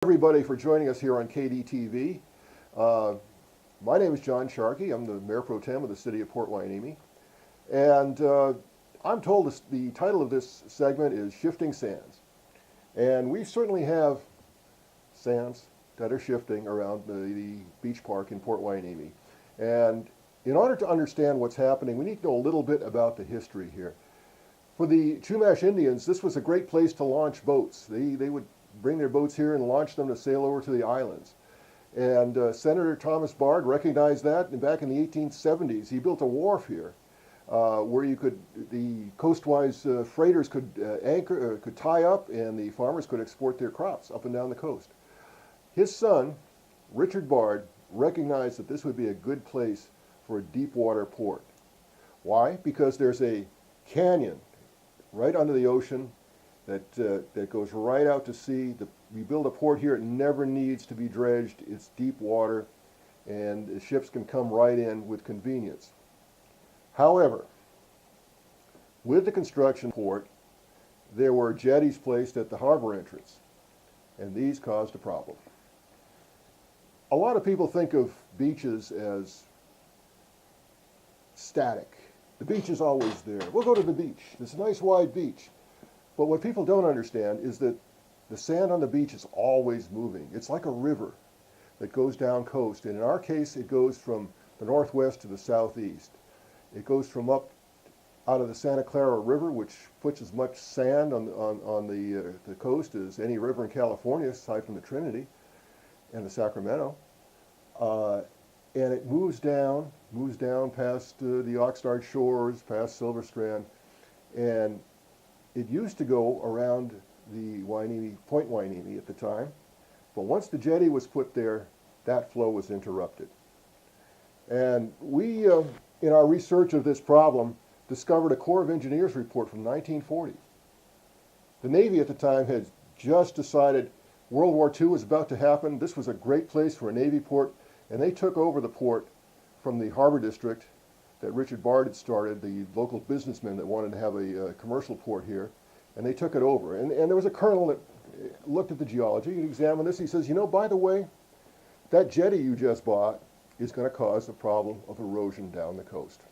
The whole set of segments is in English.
Everybody for joining us here on KDTV. Uh, my name is John Sharkey. I'm the Mayor Pro Tem of the City of Port Hueneme. And I'm told the title of this segment is Shifting Sands. And we certainly have sands that are shifting around the beach park in Port Hueneme. And in order to understand what's happening, we need to know a little bit about the history here. For the Chumash Indians, this was a great place to launch boats. They would bring their boats here and launch them to sail over to the islands. And Senator Thomas Bard recognized that, and back in the 1870s, he built a wharf here where the coastwise freighters could anchor, could tie up, and the farmers could export their crops up and down the coast. His son, Richard Bard, recognized that this would be a good place for a deep water port. Why? Because there's a canyon right under the ocean that goes right out to sea. We build a port here, it never needs to be dredged. It's deep water, and the ships can come right in with convenience. However, with the construction port, there were jetties placed at the harbor entrance, and these caused a problem. A lot of people think of beaches as static. The beach is always there. We'll go to the beach. It's a nice wide beach. But what people don't understand is that the sand on the beach is always moving. It's like a river that goes down coast. And in our case, it goes from the northwest to the southeast. It goes from up out of the Santa Clara River, which puts as much sand on the coast as any river in California, aside from the Trinity and the Sacramento. And it moves down past the Oxnard shores, past Silver Strand, and it used to go around the Point Hueneme at the time, but once the jetty was put there, that flow was interrupted. And we, in our research of this problem, discovered a Corps of Engineers report from 1940. The Navy at the time had just decided World War II was about to happen. This was a great place for a Navy port, and they took over the port from the harbor district that Richard Bard had started, the local businessman that wanted to have a commercial port here, and they took it over. And there was a colonel that looked at the geology and examined this. He says, you know, by the way, that jetty you just bought is going to cause a problem of erosion down the coast.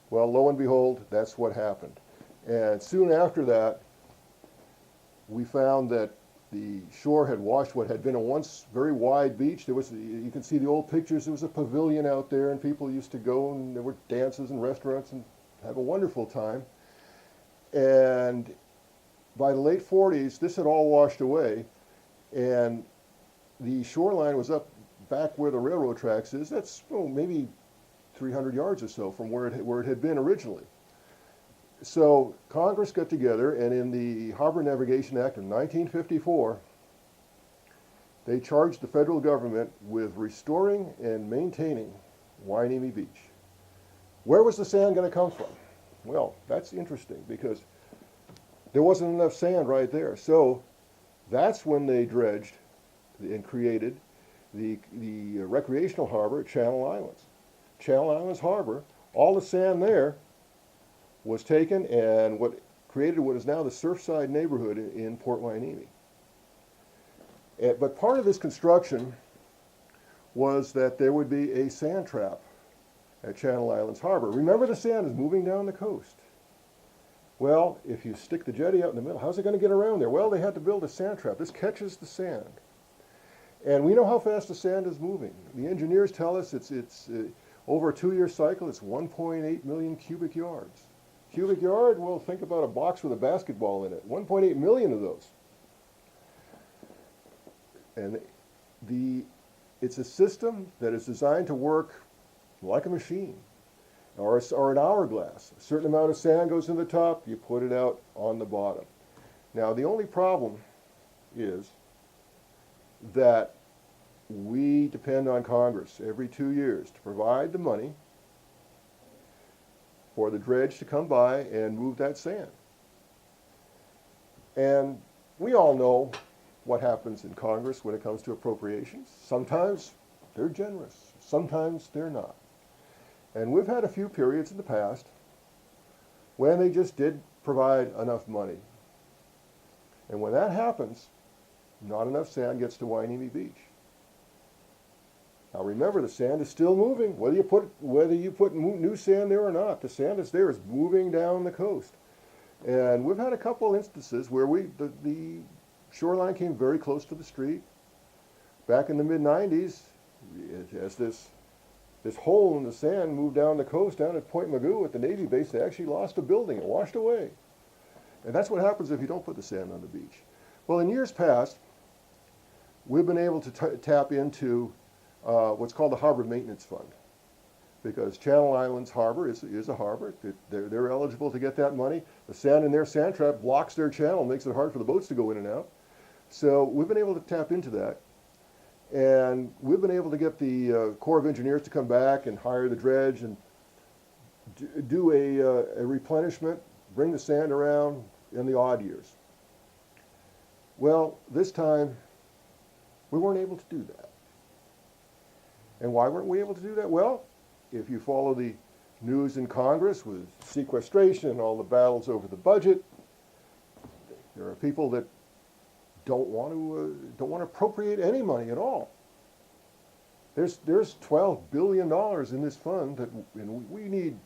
Well, lo and behold, that's what happened. And soon after that, we found that the shore had washed what had been a once very wide beach. There was, you can see the old pictures, there was a pavilion out there, and people used to go, and there were dances and restaurants and have a wonderful time. And by the late 40s, this had all washed away, and the shoreline was up back where the railroad tracks is. That's maybe 300 yards or so from where it had been originally. So Congress got together, and in the Harbor Navigation Act of 1954, they charged the federal government with restoring and maintaining Hueneme Beach. Where was the sand going to come from? Well, that's interesting because there wasn't enough sand right there. So that's when they dredged and created the recreational harbor at Channel Islands. Channel Islands Harbor, all the sand there was taken and what created what is now the Surfside neighborhood in Port Hueneme. But part of this construction was that there would be a sand trap at Channel Islands Harbor. Remember, the sand is moving down the coast. Well, if you stick the jetty out in the middle, how's it going to get around there? Well, they had to build a sand trap. This catches the sand. And we know how fast the sand is moving. The engineers tell us it's over a 2-year cycle, it's 1.8 million cubic yards. Cubic yard, well, think about a box with a basketball in it. 1.8 million of those. And it's a system that is designed to work like a machine or an hourglass. A certain amount of sand goes in the top, you put it out on the bottom. Now, the only problem is that we depend on Congress every 2 years to provide the money for the dredge to come by and move that sand. And we all know what happens in Congress when it comes to appropriations. Sometimes they're generous, sometimes they're not. And we've had a few periods in the past when they just did provide enough money. And when that happens, not enough sand gets to Hueneme Beach. Now remember, the sand is still moving, whether you put new sand there or not. The sand that's there is moving down the coast. And we've had a couple instances where the shoreline came very close to the street. Back in the mid-90s, as this hole in the sand moved down the coast, down at Point Mugu at the Navy base, they actually lost a building. It washed away. And that's what happens if you don't put the sand on the beach. Well, in years past, we've been able to tap into what's called the Harbor Maintenance Fund, because Channel Islands Harbor is a harbor. They're eligible to get that money. The sand in their sand trap blocks their channel, makes it hard for the boats to go in and out. So we've been able to tap into that. And we've been able to get the Corps of Engineers to come back and hire the dredge and do a replenishment, bring the sand around in the odd years. Well, this time, we weren't able to do that. And why weren't we able to do that? Well, if you follow the news in Congress with sequestration and all the battles over the budget, there are people that don't want to appropriate any money at all. There's $12 billion in this fund and we need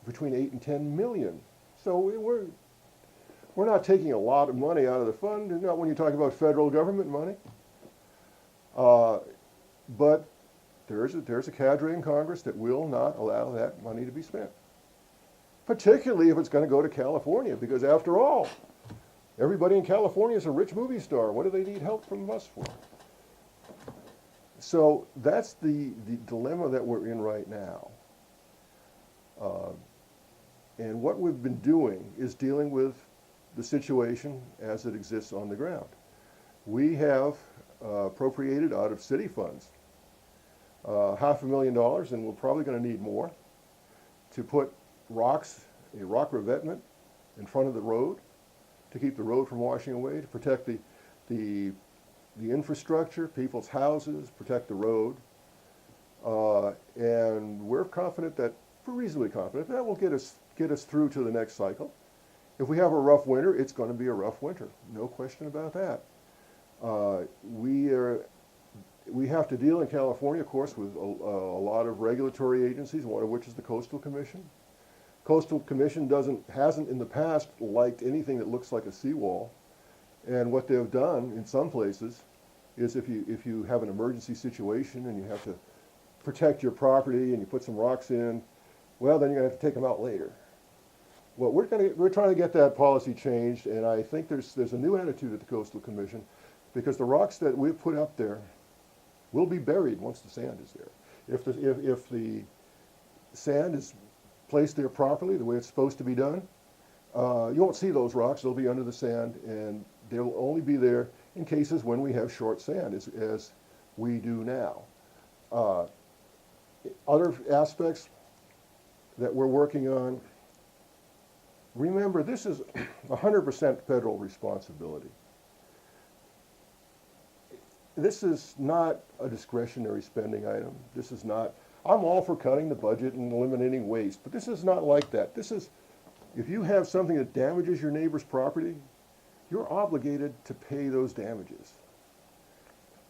between 8 and 10 million. So we're not taking a lot of money out of the fund, not when you talk about federal government money. But there's a cadre in Congress that will not allow that money to be spent, particularly if it's going to go to California, because after all, everybody in California is a rich movie star. What do they need help from us for? So that's the dilemma that we're in right now. And what we've been doing is dealing with the situation as it exists on the ground. We have appropriated out of city funds $500,000, and we're probably going to need more, to put a rock revetment in front of the road to keep the road from washing away, to protect the infrastructure, people's houses, protect the road. And we're reasonably confident that will get us through to the next cycle. If we have a rough winter, it's going to be a rough winter, no question about that. We have to deal in California, of course, with a lot of regulatory agencies, one of which is the Coastal Commission. Coastal Commission hasn't in the past liked anything that looks like a seawall. And what they've done in some places is if you have an emergency situation and you have to protect your property and you put some rocks in, well, then you're going to have to take them out later. Well, we're trying to get that policy changed, and I think there's a new attitude at the Coastal Commission, because the rocks that we've put up there will be buried once the sand is there. If the sand is placed there properly, the way it's supposed to be done, you won't see those rocks. They'll be under the sand, and they'll only be there in cases when we have short sand, as we do now. Other aspects that we're working on, remember, this is 100% federal responsibility. This is not a discretionary spending item. This is not, I'm all for cutting the budget and eliminating waste, but this is not like that. This is, if you have something that damages your neighbor's property, you're obligated to pay those damages.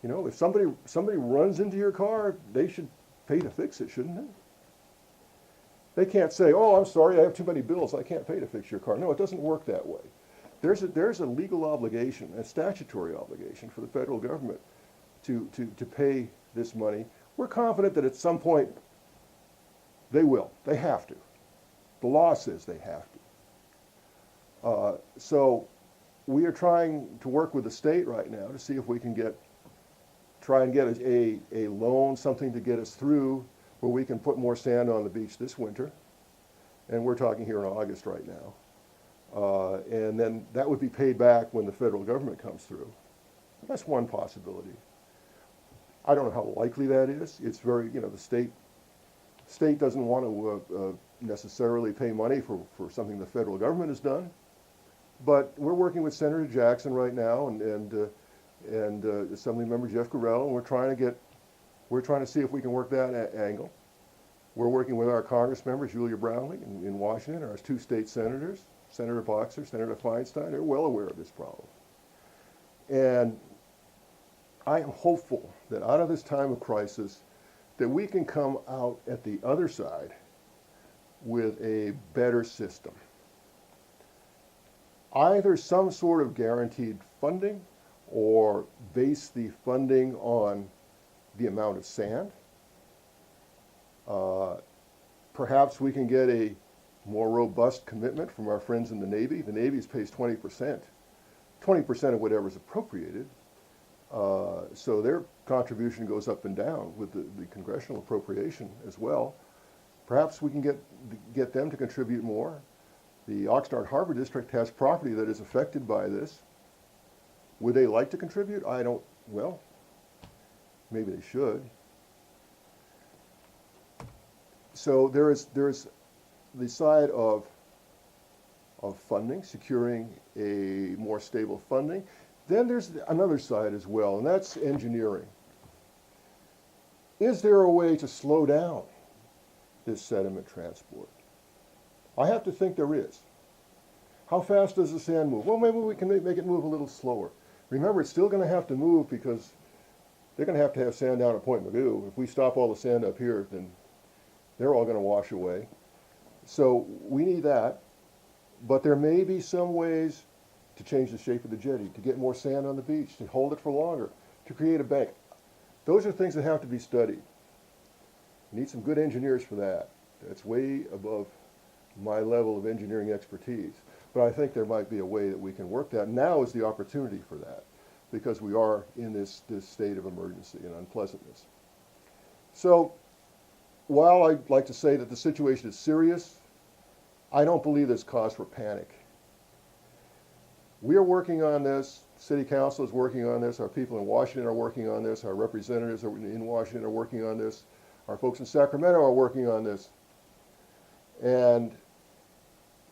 You know, if somebody runs into your car, they should pay to fix it, shouldn't they? They can't say, oh, I'm sorry, I have too many bills, I can't pay to fix your car. No, it doesn't work that way. There's a legal obligation, a statutory obligation for the federal government to pay this money. We're confident that at some point they will. They have to. The law says they have to. So we are trying to work with the state right now to see if we can try and get a loan, something to get us through where we can put more sand on the beach this winter. And we're talking here in August right now. And then that would be paid back when the federal government comes through. That's one possibility. I don't know how likely that is. It's very, the state doesn't want to necessarily pay money for something the federal government has done. But we're working with Senator Jackson right now and Assemblymember Jeff Gorell, and we're trying to see if we can work that angle. We're working with our Congress members, Julia Brownlee in Washington, our two state senators, Senator Boxer, Senator Feinstein. They're well aware of this problem. And I am hopeful that out of this time of crisis, that we can come out at the other side with a better system. Either some sort of guaranteed funding or base the funding on the amount of sand. Perhaps we can get a more robust commitment from our friends in the Navy. The Navy pays 20%, 20% of whatever is appropriated. So their contribution goes up and down with the congressional appropriation as well. Perhaps we can get them to contribute more. The Oxnard Harbor District has property that is affected by this. Would they like to contribute? Well, maybe they should. So there's the side of funding, securing a more stable funding. Then there's another side as well, and that's engineering. Is there a way to slow down this sediment transport? I have to think there is. How fast does the sand move? Well, maybe we can make it move a little slower. Remember, it's still going to have to move because they're going to have sand down at Point Mugu. If we stop all the sand up here, then they're all going to wash away. So we need that. But there may be some ways to change the shape of the jetty, to get more sand on the beach, to hold it for longer, to create a bank. Those are things that have to be studied. You need some good engineers for that. That's way above my level of engineering expertise. But I think there might be a way that we can work that. Now is the opportunity for that, because we are in this state of emergency and unpleasantness. So while I'd like to say that the situation is serious, I don't believe there's cause for panic. We are working on this. City Council is working on this. Our people in Washington are working on this. Our representatives in Washington are working on this. Our folks in Sacramento are working on this. And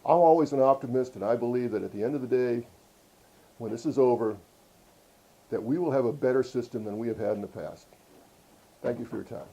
I'm always an optimist, and I believe that at the end of the day, when this is over, that we will have a better system than we have had in the past. Thank you for your time.